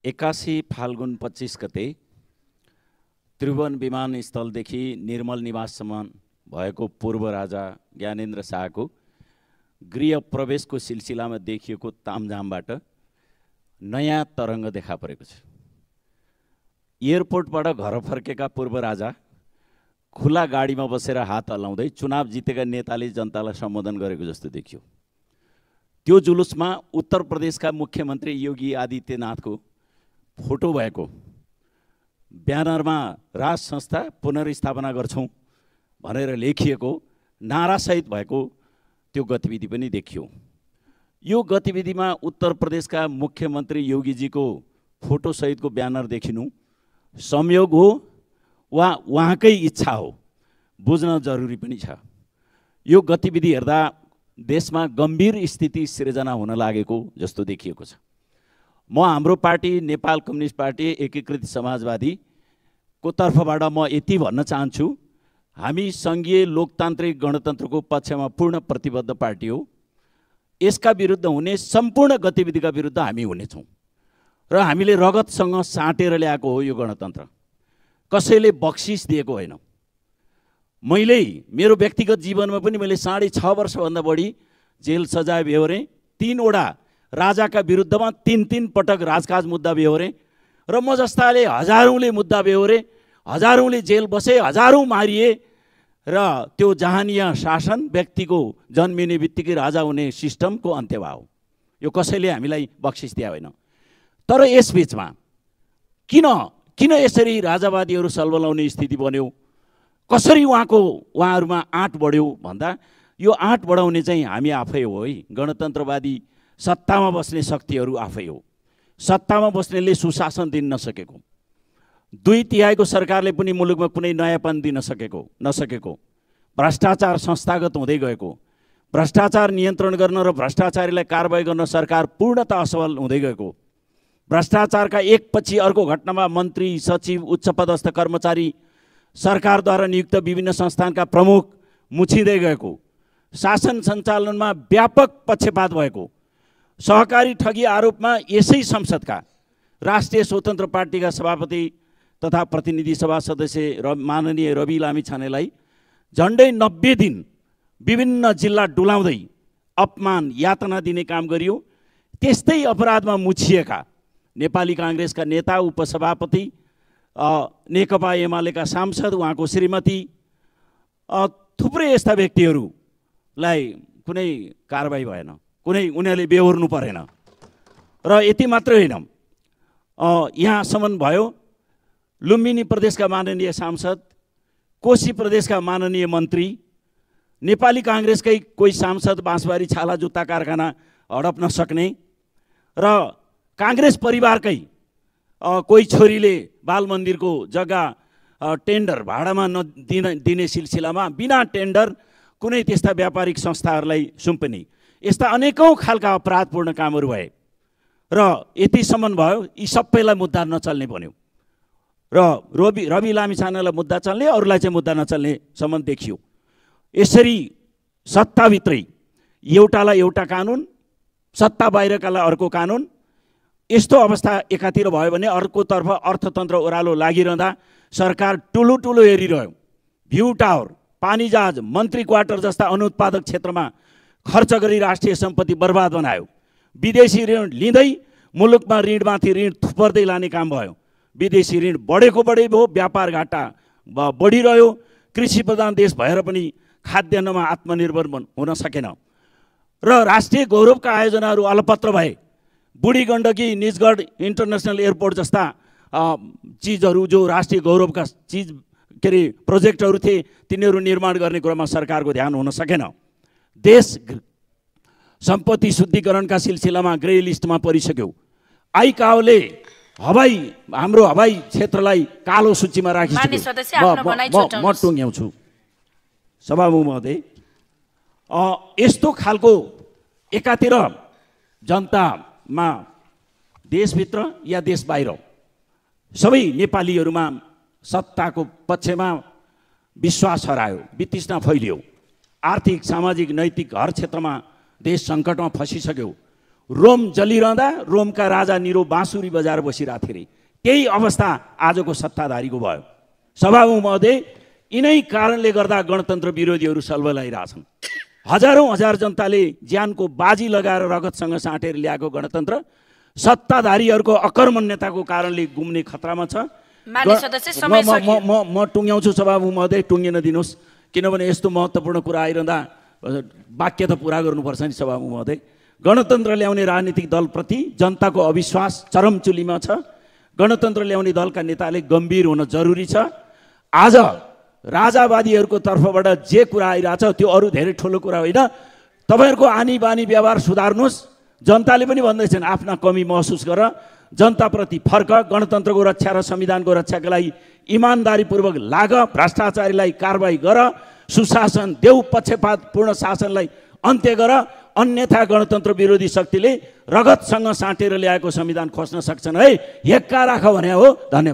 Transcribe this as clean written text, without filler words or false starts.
81 फाल्गुन 25 गते त्रिभुवन विमानस्थलदेखि निर्मल निवाससम्म भएको पूर्व राजा ज्ञानेन्द्र शाहको गृह प्रवेशको सिलसिलामा देखिएको तामझामबाट नयाँ तरङ्ग देखा परेको छ। एयरपोर्टबाट घर फर्केका पूर्व राजा खुला गाडीमा बसेर हात हल्लाउँदै चुनाव जितेका नेताले जनतालाई सम्बोधन गरेको जस्तो देखियो। त्यो जुलुसमा उत्तर प्रदेशका मुख्यमन्त्री योगी आदित्यनाथको फोटो भएको ब्यानरमा राज संस्था पुनर्स्थापना गर्छौं भनेर लेखिएको नारासहित भएको त्यो गतिविधि पनि देखियो। यो गतिविधिमा उत्तर प्रदेशका मुख्यमन्त्री योगीजीको फोटो सहितको ब्यानर देखिनु संयोग हो वा उहाँकै इच्छा हो बुझ्न जरुरी पनि छ। यो गतिविधि हेर्दा देशमा गम्भीर स्थिति सिर्जना हुन लागेको जस्तो देखिएको छ। म हाम्रो पार्टी नेपाल कम्युनिस्ट पार्टी एकीकृत समाजवादी को तर्फबाट म यति भन्न चाहन्छु, हामी संघीय लोकतान्त्रिक गणतन्त्रको पक्षमा पूर्ण प्रतिबद्ध पार्टी हो। यसका विरुद्ध हुने सम्पूर्ण गतिविधिका विरुद्ध हामी हुनेछौँ र हामीले रगतसँग साटेर ल्याएको हो यो गणतन्त्र, कसैले बक्सिस दिएको होइन। मैले मेरो व्यक्तिगत जीवनमा पनि मैले 6.5 वर्षभन्दा बढी जेल सजाय बेहोरेँ। 3 वटा राजाका विरुद्धमा 3 पटक राजकाज मुद्दा बेहोरेँ र म जस्ताले हजारौंले मुद्दा बेहोरे, हजारौंले जेल बसे, हजारौं मारिए र त्यो जहानीय शासन व्यक्तिको जन्मिने बित्तिकै राजा हुने सिस्टमको अन्त्य भयो। यो कसैले हामीलाई बक्सिस दिया होइन। तर यसबीचमा किन यसरी राजावादीहरू सल्बलाउने स्थिति बन्यो, कसरी उहाँहरूमा आँट बढ्यो भन्दा यो आँट बढाउने चाहिँ हामी आफै हो है। गणतन्त्रवादी सत्तामा बस्ने शक्तिहरू आफै हो। सत्तामा बस्नेले सुशासन दिन नसकेको, 2/3 सरकारले पनि मुलुकमा कुनै नयाँपन दिन नसकेको, भ्रष्टाचार संस्थागत हुँदै गएको, भ्रष्टाचार नियन्त्रण गर्न र भ्रष्टाचारीलाई कारबाही गर्न सरकार पूर्णतः असफल हुँदै गएको, भ्रष्टाचारका एकपछि अर्को घटनामा मन्त्री सचिव उच्च पदस्थ कर्मचारी सरकारद्वारा नियुक्त विभिन्न संस्थानका प्रमुख मुछिँदै गएको, शासन सञ्चालनमा व्यापक पक्षपात भएको, सहकारी ठगी आरोपमा यसै संसदका राष्ट्रिय स्वतन्त्र पार्टीका सभापति तथा प्रतिनिधि सभा सदस्य माननीय रवि लामिछानेलाई झन्डै 90 दिन विभिन्न जिल्ला डुलाउँदै अपमान यातना दिने काम गरियो। त्यस्तै अपराधमा मुछिएका नेपाली कांग्रेसका नेता, उपसभापति, नेकपा एमालेका सांसद, उहाँको श्रीमती, थुप्रै यस्ता व्यक्तिहरूलाई कुनै कारबाही भएन, कुनै उनीहरूले बेहोर्नु परेन। र यति मात्रै होइन, यहाँसम्म भयो लुम्बिनी प्रदेशका माननीय सांसद, कोशी प्रदेशका माननीय मन्त्री, नेपाली कांग्रेसकै कोही सांसद बाँसबारी छाला जुत्ता कारखाना हडप्न सक्ने र कांग्रेस परिवारकै कोही छोरीले बाल मन्दिरको जग्गा टेन्डर भाडामा दिने सिलसिलामा बिना टेन्डर कुनै त्यस्ता व्यापारिक संस्थाहरूलाई सुम्पने, यस्ता अनेकौं खालका अपराधपूर्ण कामहरू भए र यतिसम्म भयो यी सबैलाई मुद्दा नचल्ने बन्यो र रवि लामिछानेलाई मुद्दा चल्ने, अरूलाई चाहिँ मुद्दा नचल्ने सम्म देखियो। यसरी सत्ताभित्रै एउटालाई एउटा कानुन, सत्ता बाहिरकालाई अर्को कानुन, यस्तो अवस्था एकातिर भयो भने अर्कोतर्फ अर्थतन्त्र ओह्रालो लागिरहँदा सरकार ठुलो हेरिरह्यो। भ्यू टावर, पानी जहाज, मन्त्री क्वार्टर जस्ता अनुत्पादक क्षेत्रमा खर्च गरी राष्ट्रिय सम्पत्ति बर्बाद बनायो। विदेशी ऋण लिँदै मुलुकमा ऋणमाथि ऋण थुपर्दै लाने काम भयो। विदेशी ऋण बढेको बढे भयो, व्यापार घाटा बढिरह्यो। कृषि प्रधान देश भएर पनि खाद्यान्नमा आत्मनिर्भर हुन सकेन र राष्ट्रिय गौरवका आयोजनाहरू अलपत्र भए। बुढी गण्डकी, निजगढ इन्टरनेसनल एयरपोर्ट जस्ता चिजहरू जो राष्ट्रिय गौरवका चिज के अरे प्रोजेक्टहरू थिए, तिनीहरू निर्माण गर्ने कुरामा सरकारको ध्यान हुन सकेन। देश सम्पत्ति शुद्धिकरणका सिलसिलामा ग्रे लिस्टमा परिसक्यो। आइकाओले हाम्रो हवाई क्षेत्रलाई कालो सूचीमा राखिसक्यो। म टुङ्ग्याउँछु सभामुख महोदय। यस्तो खालको एकातिर जनतामा देशभित्र या देश बाहिर सबै नेपालीहरूमा सत्ताको पक्षमा विश्वास हरायो, वितृष्णा फैलियो। आर्थिक, सामाजिक, नैतिक हर क्षेत्रमा देश सङ्कटमा फसिसक्यो। रोम जलिरहँदा रोमका राजा निरो बाँसुरी बजाएर बसिरहेको थिए रे। त्यही अवस्था आजको सत्ताधारीको भयो। सभामुख महोदय, यिनै कारणले गर्दा गणतन्त्र विरोधीहरू सल्बलाइरहेछन्। हजारौं हजार जनताले ज्यानको बाजी लगाएर रगतसँग साटेर ल्याएको गणतन्त्र सत्ताधारीहरूको अकर्मण्यताको कारणले गुम्ने खतरामा छ। म टुङ्ग्याउँछु सभामुख महोदय, टुङ्गिन दिनुहोस्, किनभने यस्तो महत्त्वपूर्ण कुरा आइरहँदा वाक्य त पुरा गर्नुपर्छ नि सभामुख महोदय। गणतन्त्र ल्याउने राजनीतिक दलप्रति जनताको अविश्वास चरमचुलीमा छ। गणतन्त्र ल्याउने दलका नेताले गम्भीर हुन जरुरी छ। आज राजावादीहरूको तर्फबाट जे कुरा आइरहेछ त्यो अरू धेरै ठुलो कुरा होइन। तपाईँहरूको आनी बानी व्यवहार सुधार्नुहोस्। जनताले पनि भन्दैछन् आफ्ना कमी महसुस गर, जनताप्रति फर्क, गणतन्त्रको रक्षा र संविधानको रक्षाका लागि इमानदारीपूर्वक लाग, भ्रष्टाचारीलाई कारबाही गर, सुशासन देऊ, पक्षपातपूर्ण शासनलाई अन्त्य गर, अन्यथा गणतन्त्र विरोधी शक्तिले रगतसँग साटेर ल्याएको संविधान खोज्न सक्छन् है। हेक्का राख भने हो। धन्यवाद।